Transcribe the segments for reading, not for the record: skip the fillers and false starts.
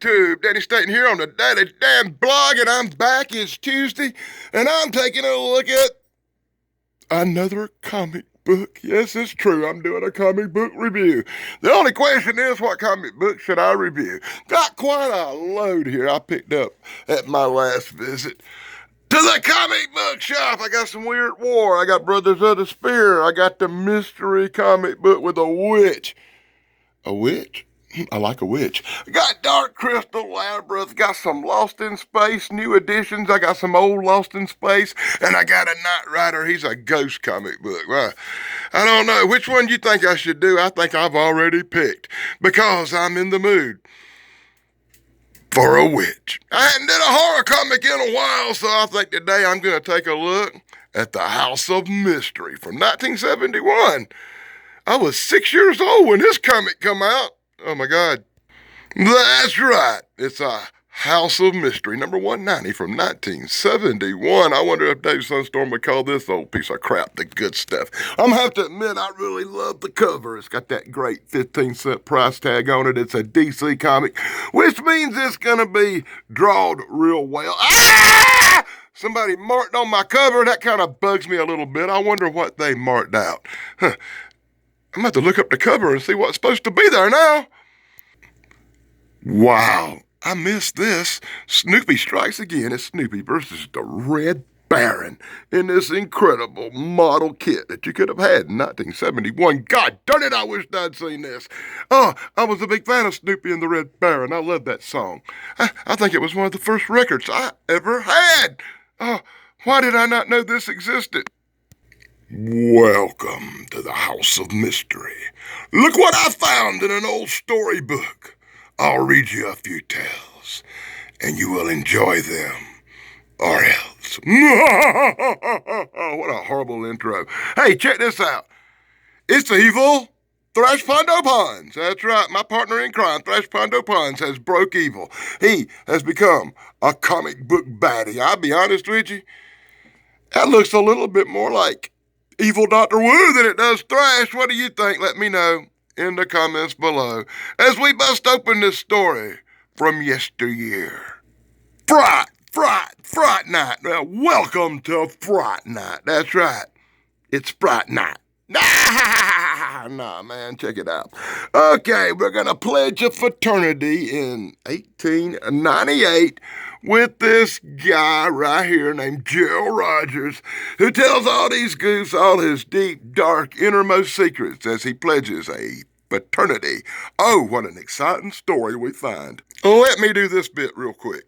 YouTube? Danny Staten here on the Daily Dan blog, and I'm back. It's Tuesday, and I'm taking a look at another comic book. Yes, it's true. I'm doing a comic book review. The only question is, what comic book should I review? Got quite a load here I picked up at my last visit to the comic book shop. I got some Weird War. I got Brothers of the Spear. I got the mystery comic book with a witch. A witch? I like a witch. Got Dark Crystal Labyrinth. Got some Lost in Space new editions. I got some old Lost in Space. And I got a Knight Rider. He's a ghost comic book. Well, I don't know. Which one do you think I should do? I think I've already picked, because I'm in the mood for a witch. I hadn't did a horror comic in a while, so I think today I'm going to take a look at The House of Mystery from 1971. I was 6 years old when this comic come out. Oh my God. That's right. It's A House of Mystery, number 190 from 1971. I wonder if Dave Sunstorm would call this old piece of crap the good stuff. I'm gonna have to admit, I really love the cover. It's got that great 15-cent price tag on it. It's a DC comic, which means it's gonna be drawed real well. Ah! Somebody marked on my cover. That kind of bugs me a little bit. I wonder what they marked out. Huh. I'm going to have to look up the cover and see what's supposed to be there now. Wow, I missed this. Snoopy strikes again. It's Snoopy versus the Red Baron in this incredible model kit that you could have had in 1971. God darn it, I wish I'd seen this. Oh, I was a big fan of Snoopy and the Red Baron. I love that song. I think it was one of the first records I ever had. Oh, why did I not know this existed? Welcome to the House of Mystery. Look what I found in an old storybook. I'll read you a few tales, and you will enjoy them, or else. What a horrible intro. Hey, check this out. It's evil Thrash Pondo Pons. That's right, my partner in crime, Thrash Pondo Pons, has broke evil. He has become a comic book baddie. I'll be honest with you, that looks a little bit more like Evil Dr. Wu than it does Thrash. What do you think? Let me know in the comments below as we bust open this story from yesteryear. Fright Night. Well, welcome to Fright Night. That's right. It's Fright Night. Nah, man, check it out. Okay, we're going to pledge a fraternity in 1898 with this guy right here named Gerald Rogers, who tells all these goofs all his deep, dark, innermost secrets as he pledges a fraternity. Oh, what an exciting story we find. Let me do this bit real quick.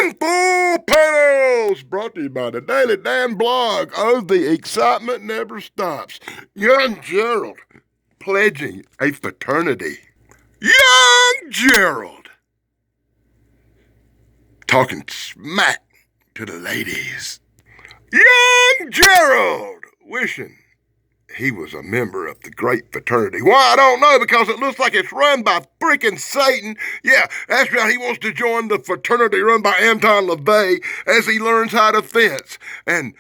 Info panels brought to you by the Daily Dan blog. Oh, the excitement never stops. Young Gerald pledging a fraternity. Young Gerald talking smack to the ladies. Young Gerald wishing he was a member of the great fraternity. Why, I don't know, because it looks like it's run by freaking Satan. Yeah, that's right, he wants to join the fraternity run by Anton LaVey as he learns how to fence and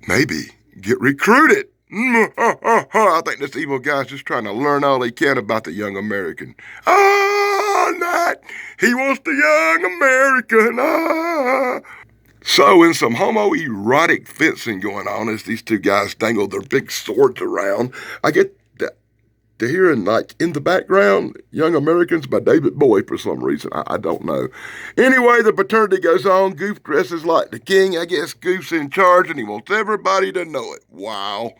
maybe get recruited. I think this evil guy's just trying to learn all he can about the young American. Not. He wants the young American. So in some homoerotic fencing going on as these two guys dangle their big swords around, I get to hearing, like, in the background, Young Americans by David Bowie for some reason. I don't know. Anyway, the fraternity goes on. Goof dresses like the king. I guess Goof's in charge and he wants everybody to know it. Wow.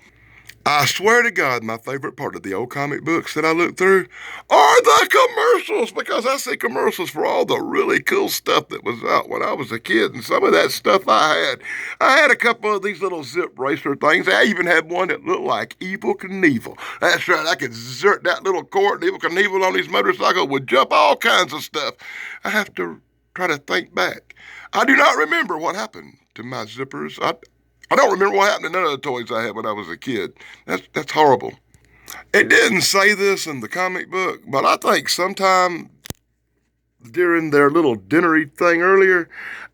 I swear to God, my favorite part of the old comic books that I look through are the commercials, because I see commercials for all the really cool stuff that was out when I was a kid, and some of that stuff I had a couple of these little zip racer things. I even had one that looked like Evel Knievel. That's right, I could zert that little cord, and Evel Knievel on his motorcycle would jump all kinds of stuff. I have to try to think back. I do not remember what happened to my zippers. I don't remember what happened to none of the toys I had when I was a kid. That's horrible. It didn't say this in the comic book, but I think sometime during their little dinnery thing earlier,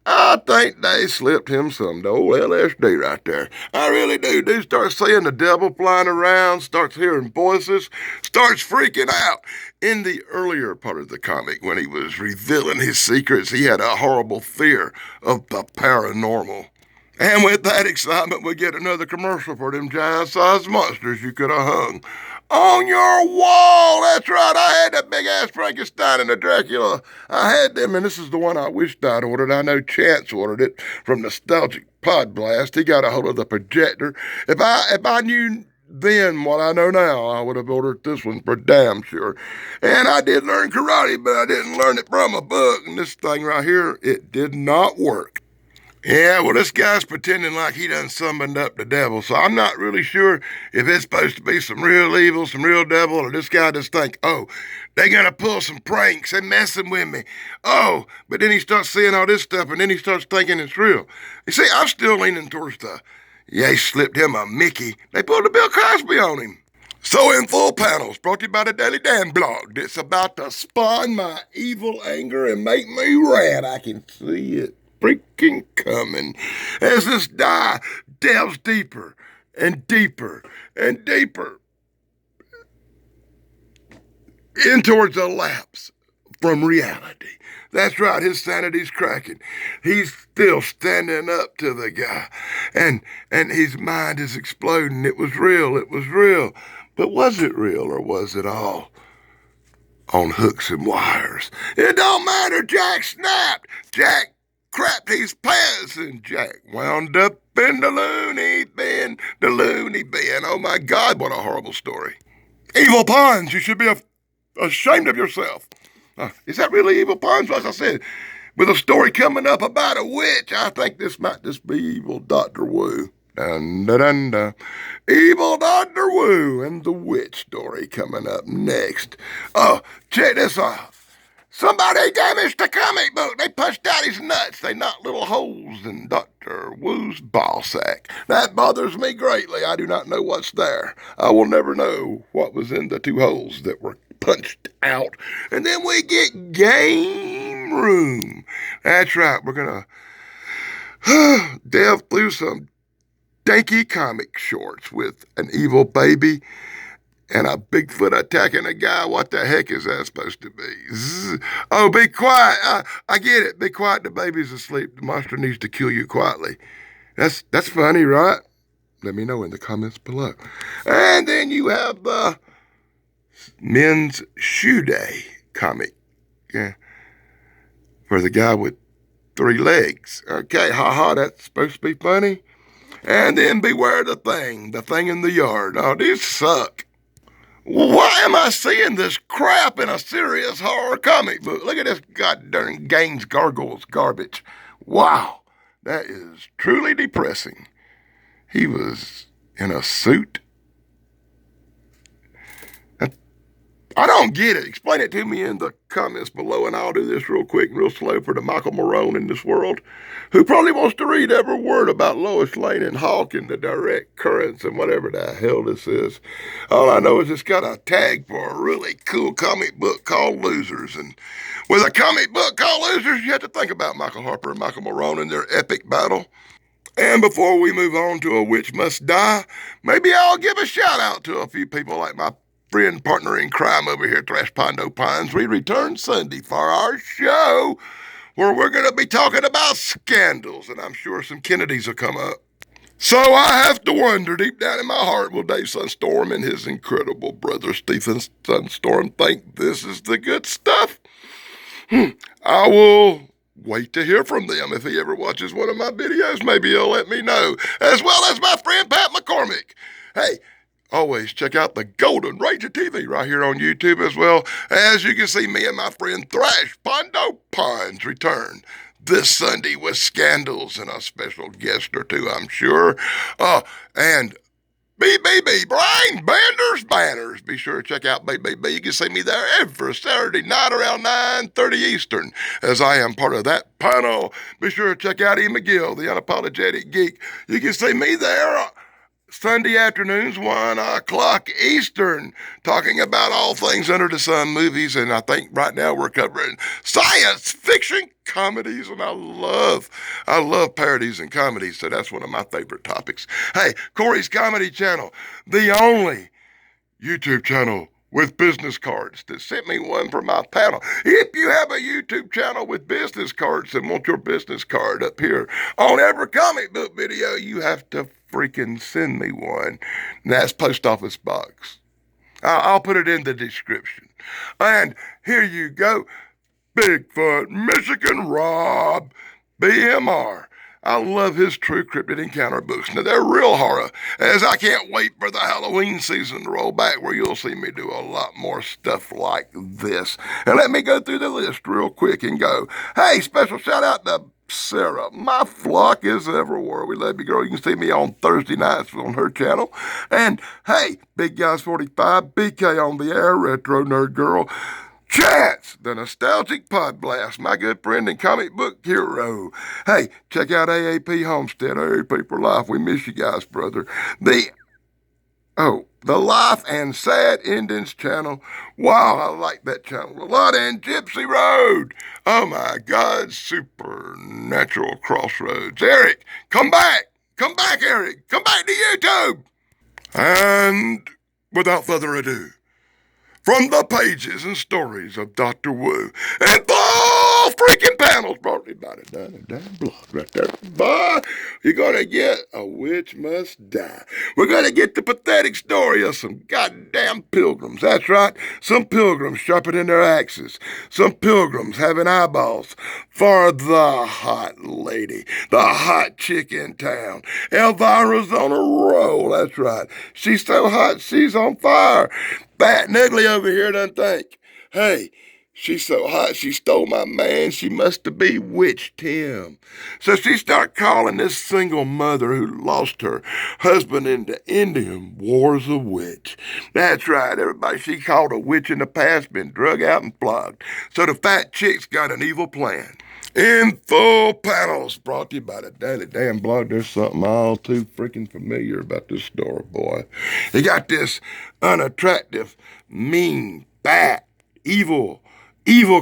I think they slipped him some old LSD right there. I really do. Dude starts seeing the devil flying around, starts hearing voices, starts freaking out. In the earlier part of the comic, when he was revealing his secrets, he had a horrible fear of the paranormal. And with that excitement, we get another commercial for them giant-sized monsters you could have hung on your wall. That's right, I had that big-ass Frankenstein and the Dracula. I had them, and this is the one I wished I'd ordered. I know Chance ordered it from Nostalgic Pod Blast. He got a hold of the projector. If I knew then what I know now, I would have ordered this one for damn sure. And I did learn karate, but I didn't learn it from a book. And this thing right here, it did not work. Yeah, well, this guy's pretending like he done summoned up the devil, so I'm not really sure if it's supposed to be some real evil, some real devil, or this guy just think, oh, they gonna pull some pranks and messing with me. Oh, but then he starts seeing all this stuff, and then he starts thinking it's real. You see, I'm still leaning towards they slipped him a Mickey. They pulled a Bill Cosby on him. So in full panels, brought to you by the Daily Dan blog, that's about to spawn my evil anger and make me rant. I can see it freaking coming as this die delves deeper and deeper and deeper in towards a lapse from reality. That's right, his sanity's cracking. He's still standing up to the guy, and his mind is exploding. It was real. But was it real, or was it all on hooks and wires? It don't matter. Jack snapped. Jack crapped his pants, and Jack wound up in the loony bin. Oh my God, what a horrible story. Evil Pons, you should be ashamed of yourself. Is that really Evil Pons? Like I said, with a story coming up about a witch, I think this might just be Evil Dr. Wu. Dun, dun, dun, dun. Evil Dr. Wu and the witch story coming up next. Oh, check this out. Somebody damaged the comic book. They punched out his nuts. They knocked little holes in Dr. Wu's ball sack. That bothers me greatly. I do not know what's there. I will never know what was in the two holes that were punched out. And then we get Game Room. That's right. We're going to delve through some danky comic shorts with an evil baby and a Bigfoot attacking a guy. What the heck is that supposed to be? Zzz. Oh, be quiet. I get it. Be quiet. The baby's asleep. The monster needs to kill you quietly. That's funny, right? Let me know in the comments below. And then you have the Men's Shoe Day comic. Yeah. For the guy with 3 legs. Okay, haha, that's supposed to be funny. And then Beware the Thing in the Yard. Oh, these suck. Why am I seeing this crap in a serious horror comic book? Look at this goddamn Gaines Gargoyles garbage. Wow, that is truly depressing. He was in a suit. I don't get it. Explain it to me in the comments below, and I'll do this real quick and real slow for the Michael Marone in this world, who probably wants to read every word about Lois Lane and Hawk and the direct currents and whatever the hell this is. All I know is it's got a tag for a really cool comic book called Losers. And with a comic book called Losers, you have to think about Michael Harper and Michael Marone and their epic battle. And before we move on to A Witch Must Die, maybe I'll give a shout out to a few people like my friend, partner in crime over here, Thrash Pondo Pines. We return Sunday for our show where we're going to be talking about scandals, and I'm sure some Kennedys will come up. So I have to wonder, deep down in my heart, will Dave Sunstorm and his incredible brother Stephen Sunstorm think this is the good stuff? I will wait to hear from them. If he ever watches one of my videos, maybe he'll let me know, as well as my friend Pat McCormick. Hey, always check out the Golden Ranger TV right here on YouTube, as well as you can see me and my friend Thrash Pondo Pines return this Sunday with scandals and a special guest or two, I'm sure. And BBB, Brian Bander's Banners. Be sure to check out BBB. You can see me there every Saturday night around 9:30 Eastern, as I am part of that panel. Be sure to check out E. McGill, the Unapologetic Geek. You can see me there Sunday afternoons, 1 o'clock Eastern, talking about all things under the sun movies. And I think right now we're covering science fiction comedies. And I love parodies and comedies. So that's one of my favorite topics. Hey, Corey's Comedy Channel, the only YouTube channel with business cards that sent me one for my panel. If you have a YouTube channel with business cards and want your business card up here on every comic book video, you have to freaking send me one. And that's post office box. I'll put it in the description. And here you go. Bigfoot, Michigan Rob, BMR. I love his True Cryptid Encounter books. Now, they're real horror, as I can't wait for the Halloween season to roll back where you'll see me do a lot more stuff like this. And let me go through the list real quick and go, hey, special shout out to Sarah. My flock is everywhere. We love you, girl. You can see me on Thursday nights on her channel. And, hey, Big Guys 45, BK on the air, Retro Nerd Girl. Chance, the Nostalgic Pod Blast, my good friend and comic book hero. Hey, check out AAP Homestead, AAP for Life. We miss you guys, brother. The Life and Sad Endings channel. Wow, I like that channel a lot. And Gypsy Road. Oh my God, Supernatural Crossroads. Eric, come back. Come back, Eric. Come back to YouTube. And without further ado, from the pages and stories of Dr. Wu and all freaking panels brought to you by the damn blog right there. Boy, you're going to get A Witch Must Die. We're going to get the pathetic story of some goddamn pilgrims. That's right, some pilgrims sharpening their axes. Some pilgrims having eyeballs for the hot lady, the hot chick in town. Elvira's on a roll, that's right. She's so hot, she's on fire. Fat and ugly over here doesn't think, hey, she's so hot she stole my man, she must have bewitched him. So she started calling this single mother who lost her husband in the Indian Wars a witch. That's right, everybody she called a witch in the past been drug out and flogged. So the fat chick's got an evil plan. In full panels, brought to you by the Daily Damn Blog. There's something all too freaking familiar about this story, boy. You got this unattractive, mean, bad, evil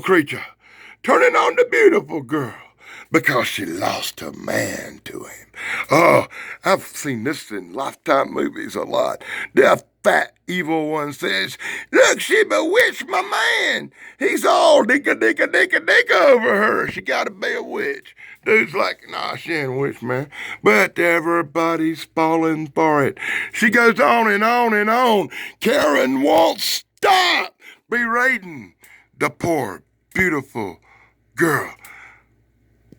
creature turning on the beautiful girl because she lost her man to him. Oh, I've seen this in Lifetime movies a lot. The fat, evil one says, look, she bewitched my man. He's all dicka over her. She gotta be a witch. Dude's like, nah, she ain't a witch, man. But everybody's falling for it. She goes on and on and on. Karen won't stop berating the poor, beautiful girl,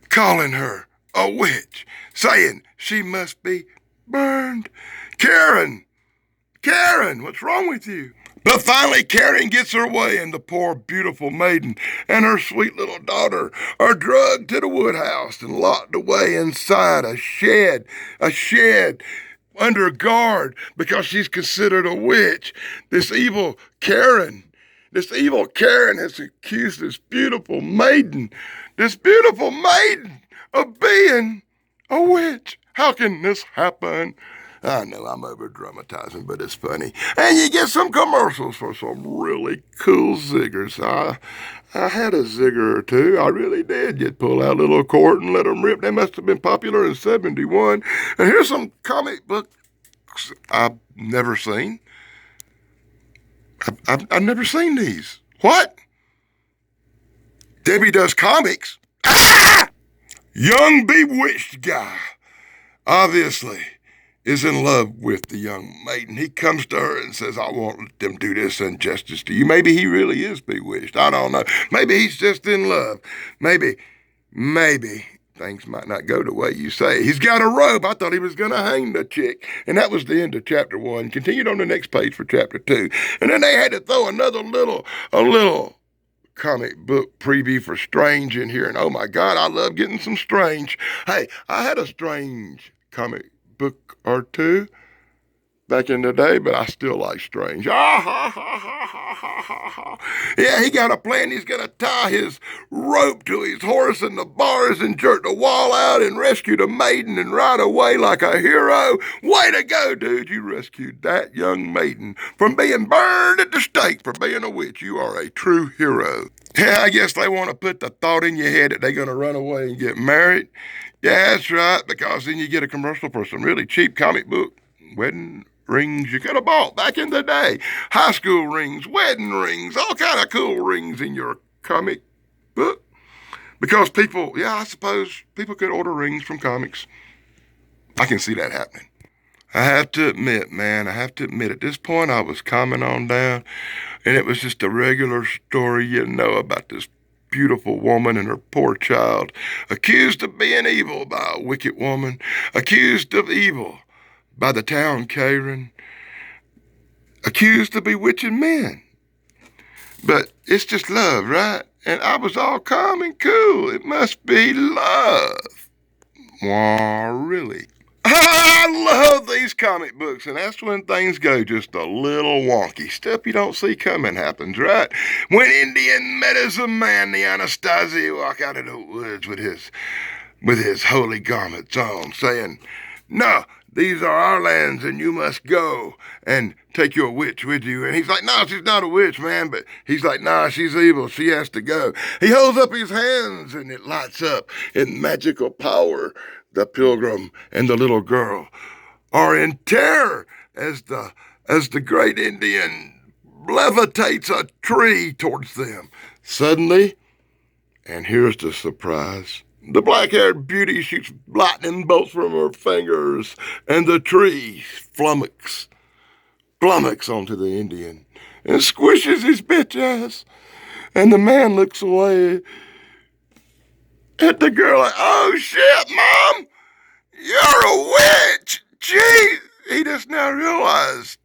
calling her a witch, saying she must be burned. Karen, what's wrong with you? But finally, Karen gets her way, and the poor, beautiful maiden and her sweet little daughter are dragged to the wood house and locked away inside a shed under guard because she's considered a witch. This evil Karen has accused this beautiful maiden of being a witch. How can this happen? I know I'm over-dramatizing, but it's funny. And you get some commercials for some really cool ziggers. I had a zigger or two. I really did. You'd pull out a little cord and let them rip. They must have been popular in 71. And here's some comic books I've never seen. I've never seen these. What? Debbie Does Comics? Ah! Young bewitched guy, obviously, is in love with the young maiden. He comes to her and says, I won't let them do this injustice to you. Maybe he really is bewitched. I don't know. Maybe he's just in love. Maybe things might not go the way you say. He's got a rope. I thought he was going to hang the chick. And that was the end of chapter 1. Continued on the next page for chapter 2. And then they had to throw a little comic book preview for Strange in here. And oh my God, I love getting some Strange. Hey, I had a Strange comic book or two back in the day, but I still like Strange. Yeah, he got a plan. He's going to tie his rope to his horse and the bars and jerked the wall out and rescued a maiden and ride away like a hero. Way to go, dude. You rescued that young maiden from being burned at the stake for being a witch. You are a true hero. Yeah, I guess they want to put the thought in your head that they're going to run away and get married. Yeah, that's right, because then you get a commercial for some really cheap comic book wedding rings you could have bought back in the day. High school rings, wedding rings, all kind of cool rings in your comic book. Because people, yeah, I suppose people could order rings from comics. I can see that happening. I have to admit, man, at this point I was calming on down, and it was just a regular story you know about this beautiful woman and her poor child, accused of being evil by a wicked woman, accused of evil by the town Karen, accused of bewitching men. But it's just love, right? And I was all calm and cool. It must be love. Wah, really? I love these comic books, and that's when things go just a little wonky. Stuff you don't see coming happens, right? When Indian medicine man, the Anastasia, walk out of the woods with his holy garments on, saying, "No, these are our lands, and you must go and take your witch with you." And he's like, "No, she's not a witch, man." But he's like, "Nah, she's evil. She has to go." He holds up his hands, and it lights up in magical power. The pilgrim and the little girl are in terror as the great Indian levitates a tree towards them. Suddenly, and here's the surprise, the black-haired beauty shoots lightning bolts from her fingers, and the tree flummox onto the Indian and squishes his bitch ass. And the man looks away at the girl like, "Oh shit, Mom, you're a witch." Gee, he just now realized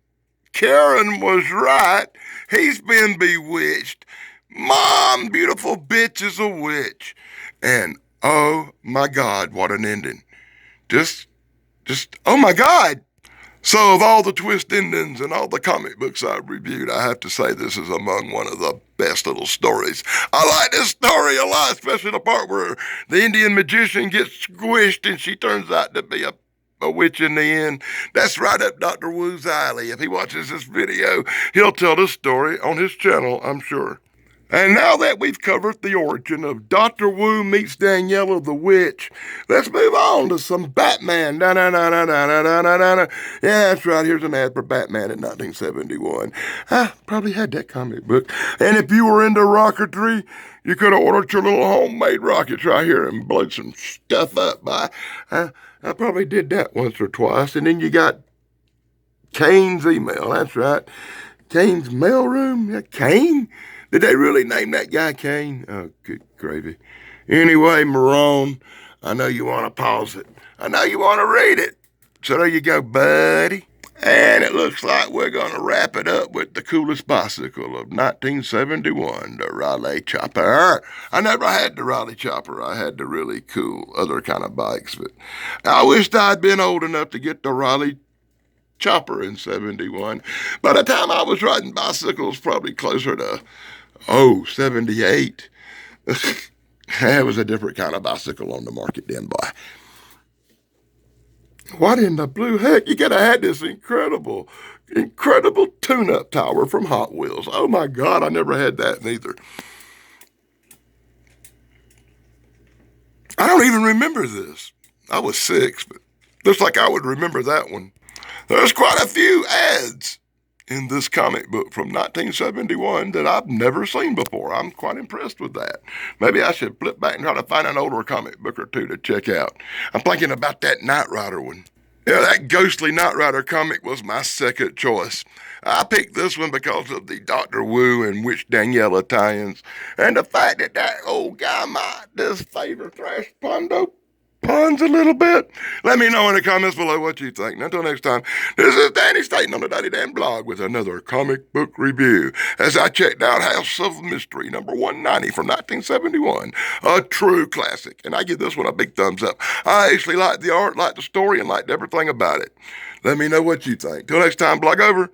Karen was right. He's been bewitched. Mom, beautiful bitch, is a witch. And oh my God, what an ending. Just, oh my God. So of all the twist endings and all the comic books I've reviewed, I have to say this is among one of the best little stories. I like this story a lot, especially the part where the Indian magician gets squished and she turns out to be a witch in the end. That's right up Dr. Wu's alley. If he watches this video, he'll tell this story on his channel, I'm sure. And now that we've covered the origin of Dr. Wu meets Daniella the Witch, let's move on to some Batman. Yeah, that's right. Here's an ad for Batman in 1971. I probably had that comic book. And if you were into rocketry, you could have ordered your little homemade rockets right here and blown some stuff up by. I probably did that once or twice. And then you got Kane's email. That's right. Kane's mailroom. Yeah, Kane? Did they really name that guy Kane? Oh, good gravy. Anyway, Marone, I know you want to pause it. I know you want to read it. So there you go, buddy. And it looks like we're going to wrap it up with the coolest bicycle of 1971, the Raleigh Chopper. I never had the Raleigh Chopper. I had the really cool other kind of bikes, but I wished I'd been old enough to get the Raleigh Chopper in 71. By the time I was riding bicycles, probably closer to 78. It was a different kind of bicycle on the market then, boy. What in the blue heck? You could have had this incredible tune-up tower from Hot Wheels. Oh my God, I never had that neither. I don't even remember this. I was 6, but looks like I would remember that one. There's quite a few ads in this comic book from 1971 that I've never seen before. I'm quite impressed with that. Maybe I should flip back and try to find an older comic book or two to check out. I'm thinking about that Knight Rider one. Yeah, that ghostly Knight Rider comic was my second choice. I picked this one because of the Dr. Wu and Witch Daniella tie-ins, and the fact that that old guy might disfavor Thrash puns a little bit. Let me know in the comments below what you think. And until next time, this is Danny Staten on the Daddy Dan blog with another comic book review as I checked out House of Mystery number 190 from 1971, a true classic. And I give this one a big thumbs up. I actually liked the art, liked the story, and liked everything about it. Let me know what you think. Till next time, blog over.